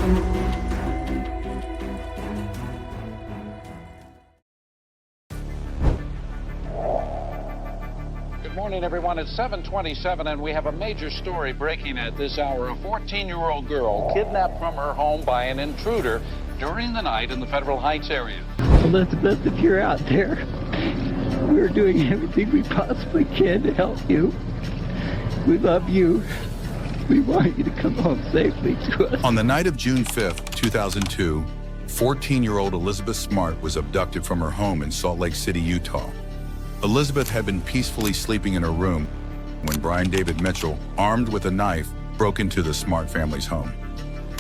Good morning, everyone. It's 7:27, and we have a major story breaking at this hour. A 14-year-old girl kidnapped from her home by an intruder during the night in the Federal Heights area. Elizabeth, if you're out there, we're doing everything we possibly can to help you. We love you. We want you to come home safely to us. On the night of June 5th, 2002, 14-year-old Elizabeth Smart was abducted from her home in Salt Lake City, Utah. Elizabeth had been peacefully sleeping in her room when Brian David Mitchell, armed with a knife, broke into the Smart family's home.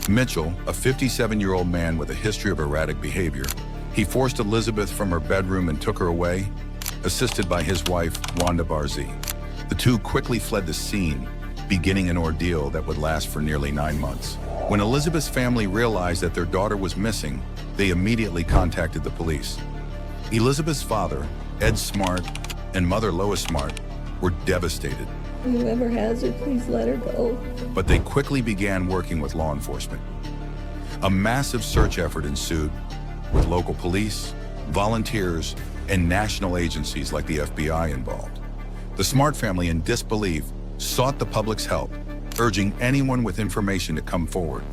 Mitchell, a 57-year-old man with a history of erratic behavior, he forced Elizabeth from her bedroom and took her away, assisted by his wife, Wanda Barzee. The two quickly fled the scene, beginning an ordeal that would last for nearly 9 months. When Elizabeth's family realized that their daughter was missing, they immediately contacted the police. Elizabeth's father, Ed Smart, and mother Lois Smart were devastated. Whoever has her, please let her go. But they quickly began working with law enforcement. A massive search effort ensued with local police, volunteers, and national agencies like the FBI involved. The Smart family, in disbelief, sought the public's help, urging anyone with information to come forward.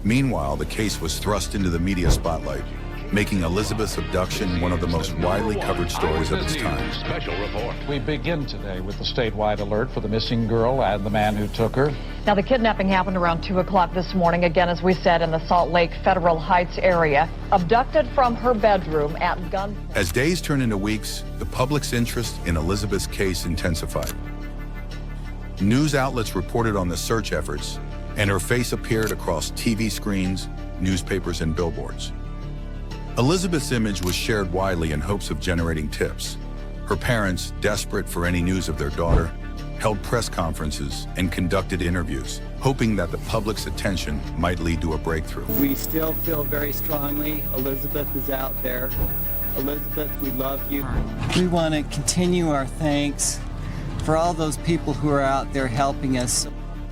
Meanwhile, the case was thrust into the media spotlight, making Elizabeth's abduction one of the most widely covered stories of its time. Special report. We begin today with the statewide alert for the missing girl and the man who took her. Now, the kidnapping happened around 2 o'clock this morning, again, as we said, in the Salt Lake Federal Heights area. Abducted from her bedroom at gunpoint. As days turned into weeks, the public's interest in Elizabeth's case intensified. News outlets reported on the search efforts, and her face appeared across TV screens, newspapers, and billboards. Elizabeth's image was shared widely in hopes of generating tips. Her parents, desperate for any news of their daughter, held press conferences and conducted interviews, hoping that the public's attention might lead to a breakthrough. We still feel very strongly Elizabeth is out there. Elizabeth, we love you. We want to continue our thanks for all those people who are out there helping us.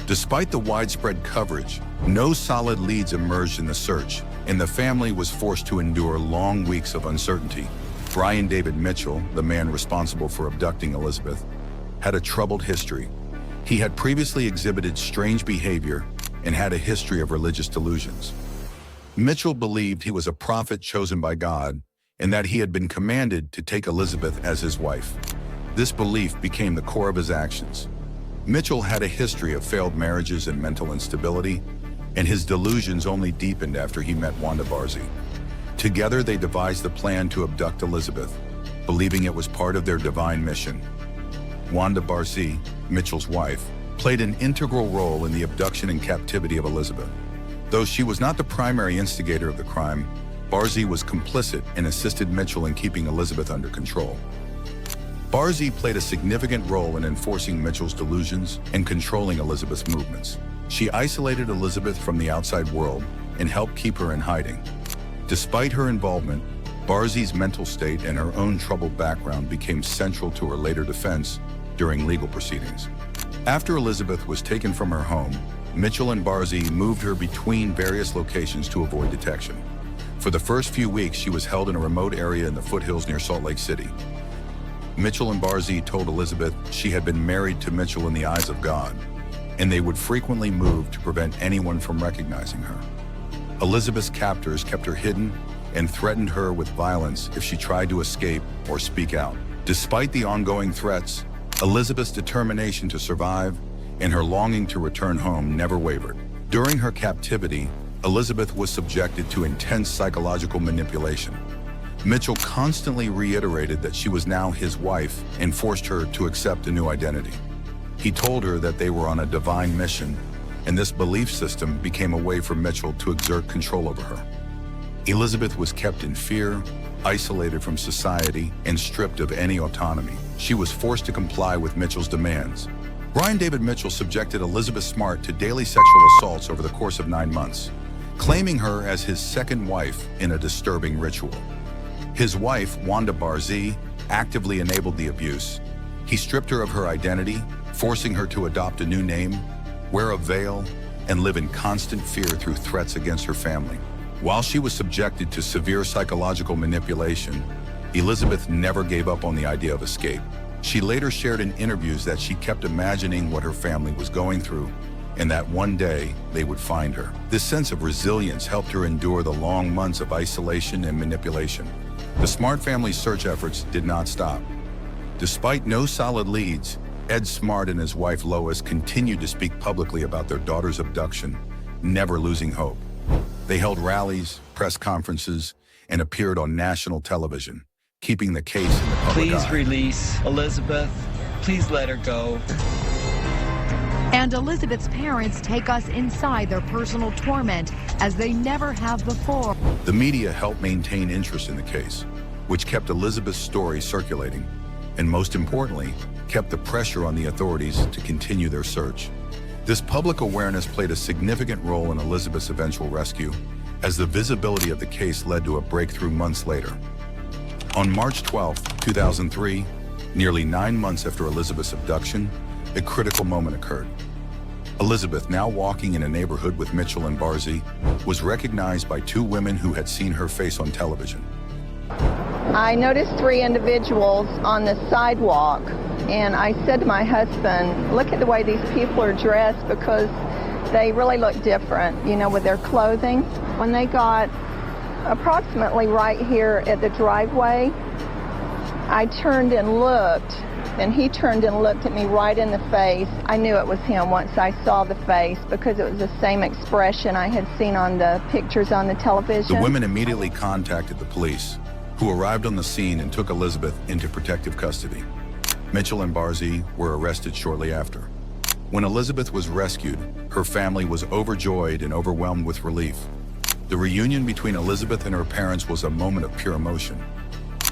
Despite the widespread coverage, no solid leads emerged in the search, and the family was forced to endure long weeks of uncertainty. Brian David Mitchell, the man responsible for abducting Elizabeth, had a troubled history. He had previously exhibited strange behavior and had a history of religious delusions. Mitchell believed he was a prophet chosen by God and that he had been commanded to take Elizabeth as his wife. This belief became the core of his actions. Mitchell had a history of failed marriages and mental instability, and his delusions only deepened after he met Wanda Barzee. Together, they devised the plan to abduct Elizabeth, believing it was part of their divine mission. Wanda Barzee, Mitchell's wife, played an integral role in the abduction and captivity of Elizabeth. Though she was not the primary instigator of the crime, Barzee was complicit and assisted Mitchell in keeping Elizabeth under control. Barzee played a significant role in enforcing Mitchell's delusions and controlling Elizabeth's movements. She isolated Elizabeth from the outside world and helped keep her in hiding. Despite her involvement, Barzee's mental state and her own troubled background became central to her later defense during legal proceedings. After Elizabeth was taken from her home, Mitchell and Barzee moved her between various locations to avoid detection. For the first few weeks, she was held in a remote area in the foothills near Salt Lake City. Mitchell and Barzee told Elizabeth she had been married to Mitchell in the eyes of God, and they would frequently move to prevent anyone from recognizing her. Elizabeth's captors kept her hidden and threatened her with violence if she tried to escape or speak out. Despite the ongoing threats, Elizabeth's determination to survive and her longing to return home never wavered. During her captivity, Elizabeth was subjected to intense psychological manipulation. Mitchell constantly reiterated that she was now his wife and forced her to accept a new identity. He told her that they were on a divine mission, and this belief system became a way for Mitchell to exert control over her. Elizabeth was kept in fear, isolated from society, and stripped of any autonomy. She was forced to comply with Mitchell's demands. Brian David Mitchell subjected Elizabeth Smart to daily sexual assaults over the course of 9 months, claiming her as his second wife in a disturbing ritual. His wife, Wanda Barzee, actively enabled the abuse. He stripped her of her identity, forcing her to adopt a new name, wear a veil, and live in constant fear through threats against her family. While she was subjected to severe psychological manipulation, Elizabeth never gave up on the idea of escape. She later shared in interviews that she kept imagining what her family was going through and that one day they would find her. This sense of resilience helped her endure the long months of isolation and manipulation. The Smart family's search efforts did not stop. Despite no solid leads, Ed Smart and his wife Lois continued to speak publicly about their daughter's abduction, never losing hope. They held rallies, press conferences, and appeared on national television, keeping the case in the public eye. Please release Elizabeth. Please let her go. And Elizabeth's parents take us inside their personal torment as they never have before. The media helped maintain interest in the case, which kept Elizabeth's story circulating, and most importantly, kept the pressure on the authorities to continue their search. This public awareness played a significant role in Elizabeth's eventual rescue, as the visibility of the case led to a breakthrough months later. On March 12, 2003, nearly 9 months after Elizabeth's abduction, a critical moment occurred. Elizabeth, now walking in a neighborhood with Mitchell and Barzy, was recognized by 2 women who had seen her face on television. I noticed 3 individuals on the sidewalk, and I said to my husband, look at the way these people are dressed, because they really look different, you know, with their clothing. When they got approximately right here at the driveway, I turned and looked, and he turned and looked at me right in the face. I knew it was him once I saw the face, because it was the same expression I had seen on the pictures on the television. The women immediately contacted the police, who arrived on the scene and took Elizabeth into protective custody. Mitchell and Barzy were arrested shortly after. When Elizabeth was rescued, her family was overjoyed and overwhelmed with relief. The reunion between Elizabeth and her parents was a moment of pure emotion.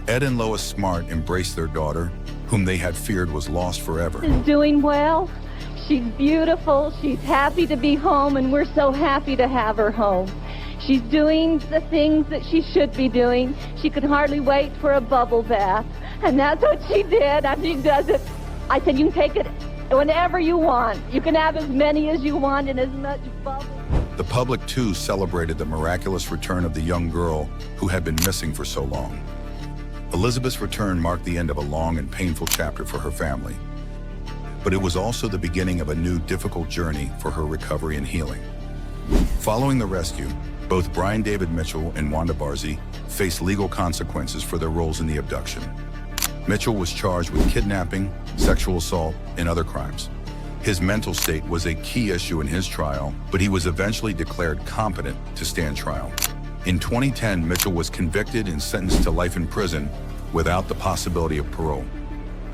Ed and Lois Smart embraced their daughter, whom they had feared was lost forever. She's doing well. She's beautiful. She's happy to be home, and we're so happy to have her home. She's doing the things that she should be doing. She could hardly wait for a bubble bath, and that's what she did. And she does it. I said, you can take it whenever you want. You can have as many as you want and as much bubble. The public, too, celebrated the miraculous return of the young girl who had been missing for so long. Elizabeth's return marked the end of a long and painful chapter for her family, but it was also the beginning of a new, difficult journey for her recovery and healing. Following the rescue, both Brian David Mitchell and Wanda Barzy faced legal consequences for their roles in the abduction. Mitchell was charged with kidnapping, sexual assault, and other crimes. His mental state was a key issue in his trial, but he was eventually declared competent to stand trial. In 2010, Mitchell was convicted and sentenced to life in prison without the possibility of parole.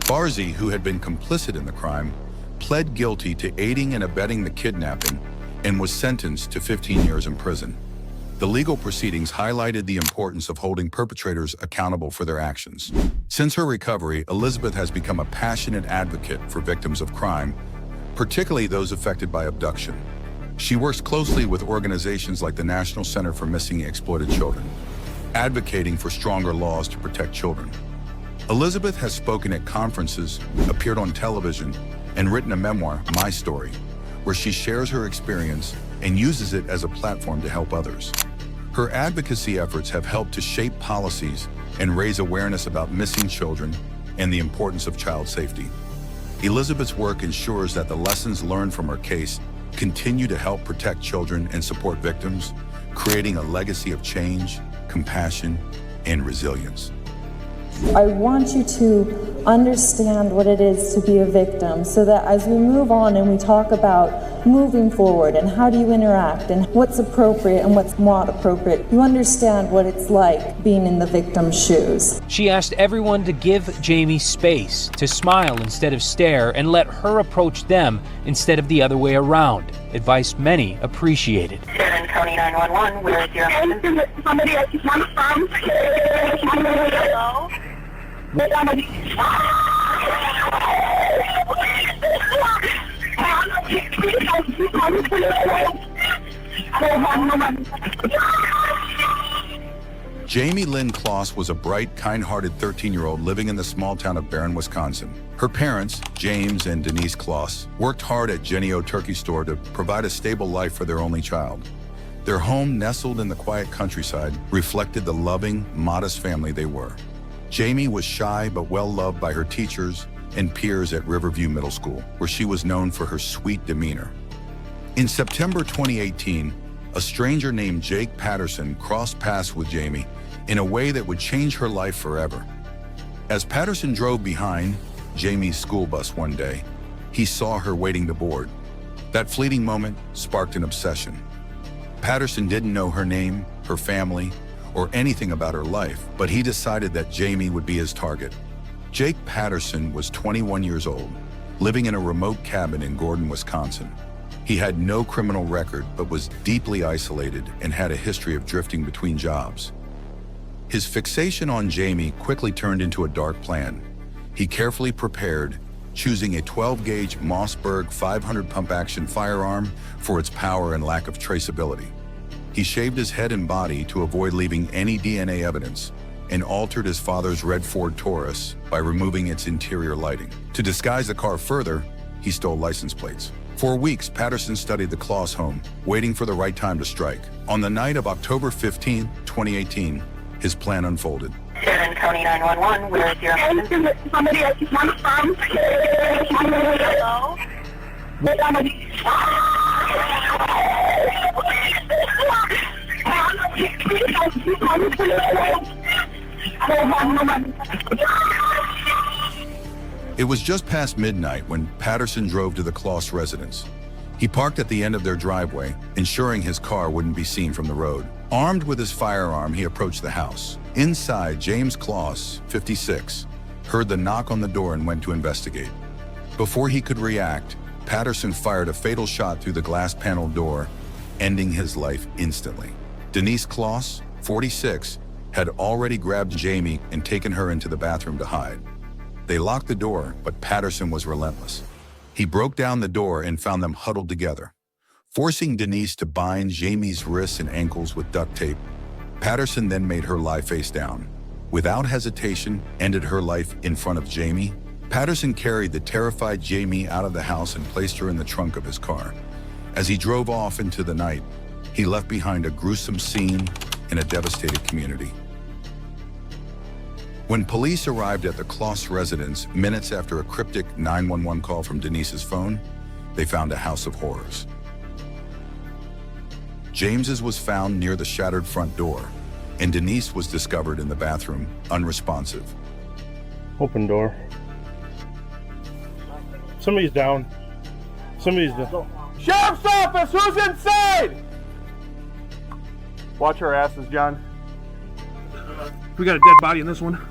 Barzy, who had been complicit in the crime, pled guilty to aiding and abetting the kidnapping and was sentenced to 15 years in prison. The legal proceedings highlighted the importance of holding perpetrators accountable for their actions. Since her recovery, Elizabeth has become a passionate advocate for victims of crime, particularly those affected by abduction. She works closely with organizations like the National Center for Missing and Exploited Children, advocating for stronger laws to protect children. Elizabeth has spoken at conferences, appeared on television, and written a memoir, My Story, where she shares her experience and uses it as a platform to help others. Her advocacy efforts have helped to shape policies and raise awareness about missing children and the importance of child safety. Elizabeth's work ensures that the lessons learned from her case continue to help protect children and support victims, creating a legacy of change, compassion, and resilience. I want you to understand what it is to be a victim, so that as we move on and we talk about moving forward and how do you interact and what's appropriate and what's not appropriate, you understand what it's like being in the victim's shoes. She asked everyone to give Jayme space, to smile instead of stare, and let her approach them instead of the other way around. Advice many appreciated. Sharon County 911, where is your husband? Somebody I just want from. Hello? Jayme Lynn Closs was a bright, kind-hearted 13-year-old living in the small town of Barron, Wisconsin. Her parents, James and Denise Closs, worked hard at Jennie-O Turkey Store to provide a stable life for their only child. Their home, nestled in the quiet countryside, reflected the loving, modest family they were. Jayme was shy but well-loved by her teachers and peers at Riverview Middle School, where she was known for her sweet demeanor. In September 2018, a stranger named Jake Patterson crossed paths with Jayme in a way that would change her life forever. As Patterson drove behind Jayme's school bus one day, he saw her waiting to board. That fleeting moment sparked an obsession. Patterson didn't know her name, her family, or anything about her life, but he decided that Jayme would be his target. Jake Patterson was 21 years old, living in a remote cabin in Gordon, Wisconsin. He had no criminal record, but was deeply isolated and had a history of drifting between jobs. His fixation on Jayme quickly turned into a dark plan. He carefully prepared, choosing a 12-gauge Mossberg 500 pump-action firearm for its power and lack of traceability. He shaved his head and body to avoid leaving any DNA evidence and altered his father's red Ford Taurus by removing its interior lighting. To disguise the car further, he stole license plates. For weeks, Patterson studied the Closs home, waiting for the right time to strike. On the night of October 15, 2018, his plan unfolded. Sharon County 911, where is your husband? Somebody I just want from. Hello? It was just past midnight when Patterson drove to the Closs residence. He parked at the end of their driveway, ensuring his car wouldn't be seen from the road. Armed with his firearm, he approached the house. Inside, James Closs, 56, heard the knock on the door and went to investigate. Before he could react, Patterson fired a fatal shot through the glass panel door, ending his life instantly. Denise Closs, 46, had already grabbed Jayme and taken her into the bathroom to hide. They locked the door, but Patterson was relentless. He broke down the door and found them huddled together. Forcing Denise to bind Jayme's wrists and ankles with duct tape, Patterson then made her lie face down. Without hesitation, ended her life in front of Jayme. Patterson carried the terrified Jayme out of the house and placed her in the trunk of his car. As he drove off into the night, he left behind a gruesome scene in a devastated community. When police arrived at the Closs residence minutes after a cryptic 911 call from Denise's phone, they found a house of horrors. James's was found near the shattered front door, and Denise was discovered in the bathroom, unresponsive. Open door. Somebody's down. Somebody's down. Sheriff's office, who's inside? Watch our asses, John. We got a dead body in this one.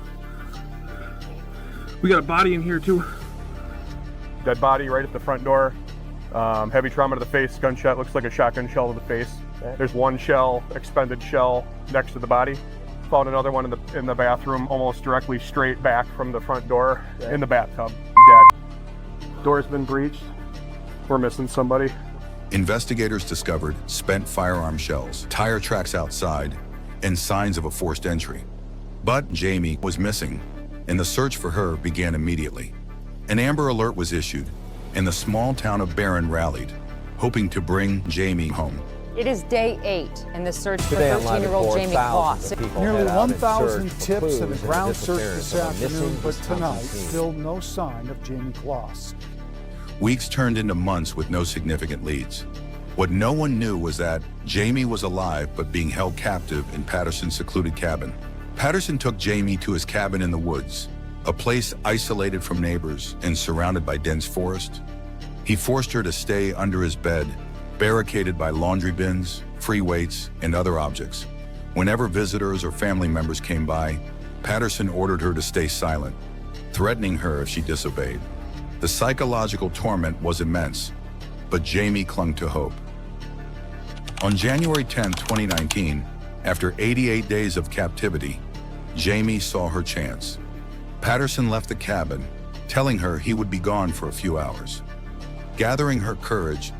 We got a body in here too. Dead body right at the front door. Heavy trauma to the face, gunshot, looks like a shotgun shell to the face. There's one shell, expended shell, next to the body. Found another one in the bathroom, almost directly straight back from the front door, in the bathtub, dead. Door's been breached. We're missing somebody. Investigators discovered spent firearm shells, tire tracks outside, and signs of a forced entry. But Jayme was missing, and the search for her began immediately. An Amber Alert was issued, and the small town of Barron rallied, hoping to bring Jayme home. It is day 8 in the search for 13-year-old Jayme Closs. Nearly 1,000 tips and a ground search this afternoon, but tonight, still no sign of Jayme Closs. Weeks turned into months with no significant leads. What no one knew was that Jayme was alive but being held captive in Patterson's secluded cabin. Patterson took Jayme to his cabin in the woods, a place isolated from neighbors and surrounded by dense forest. He forced her to stay under his bed, barricaded by laundry bins, free weights, and other objects. Whenever visitors or family members came by, Patterson ordered her to stay silent, threatening her if she disobeyed. The psychological torment was immense, but Jayme clung to hope. On January 10, 2019, after 88 days of captivity, Jayme saw her chance. Patterson left the cabin, telling her he would be gone for a few hours. Gathering her courage,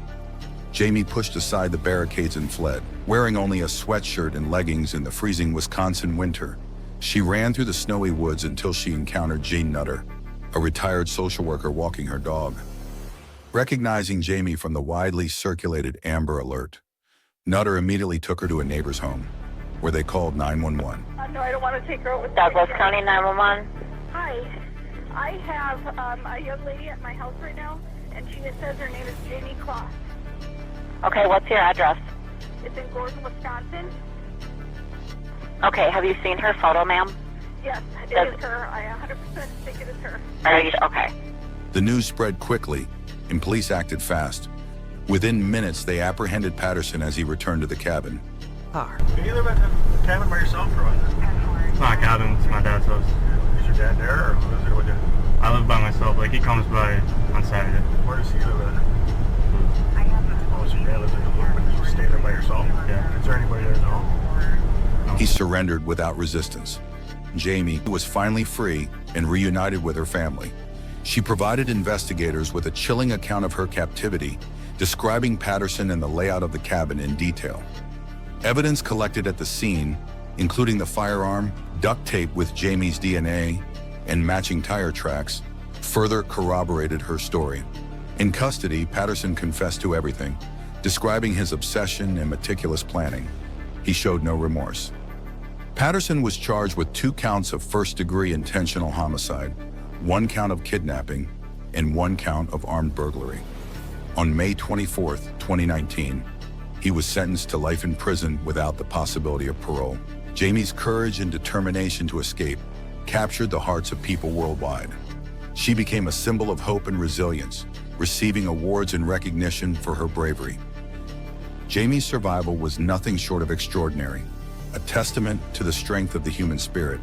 Jayme pushed aside the barricades and fled. Wearing only a sweatshirt and leggings in the freezing Wisconsin winter, she ran through the snowy woods until she encountered Jean Nutter, a retired social worker walking her dog. Recognizing Jayme from the widely circulated Amber Alert, Nutter immediately took her to a neighbor's home, where they called 911. No, I don't want to take her out with Douglas County 911. Hi. I have a young lady at my house right now, and she says her name is Jayme Closs. Okay, what's your address? It's in Gordon, Wisconsin. Okay, have you seen her photo, ma'am? Yes, it is her. I 100% think it is her. Okay. The news spread quickly, and police acted fast. Within minutes, they apprehended Patterson as he returned to the cabin. Do you live at the cabin by yourself or what? It's not a cabin, it's my dad's house. Is your dad there or who lives there with you? I live by myself, like he comes by on Saturday. Where does he live at? Oh, so your dad lives there, but you stay there by yourself? Yeah. Is there anybody there? No. He surrendered without resistance. Jayme was finally free and reunited with her family. She provided investigators with a chilling account of her captivity, describing Patterson and the layout of the cabin in detail. Evidence collected at the scene, including the firearm, duct tape with Jayme's DNA, and matching tire tracks, further corroborated her story. In custody, Patterson confessed to everything, describing his obsession and meticulous planning. He showed no remorse. Patterson was charged with 2 counts of first-degree intentional homicide, 1 count of kidnapping, and 1 count of armed burglary. On May 24, 2019, he was sentenced to life in prison without the possibility of parole. Jayme's courage and determination to escape captured the hearts of people worldwide. She became a symbol of hope and resilience, receiving awards and recognition for her bravery. Jayme's survival was nothing short of extraordinary, a testament to the strength of the human spirit.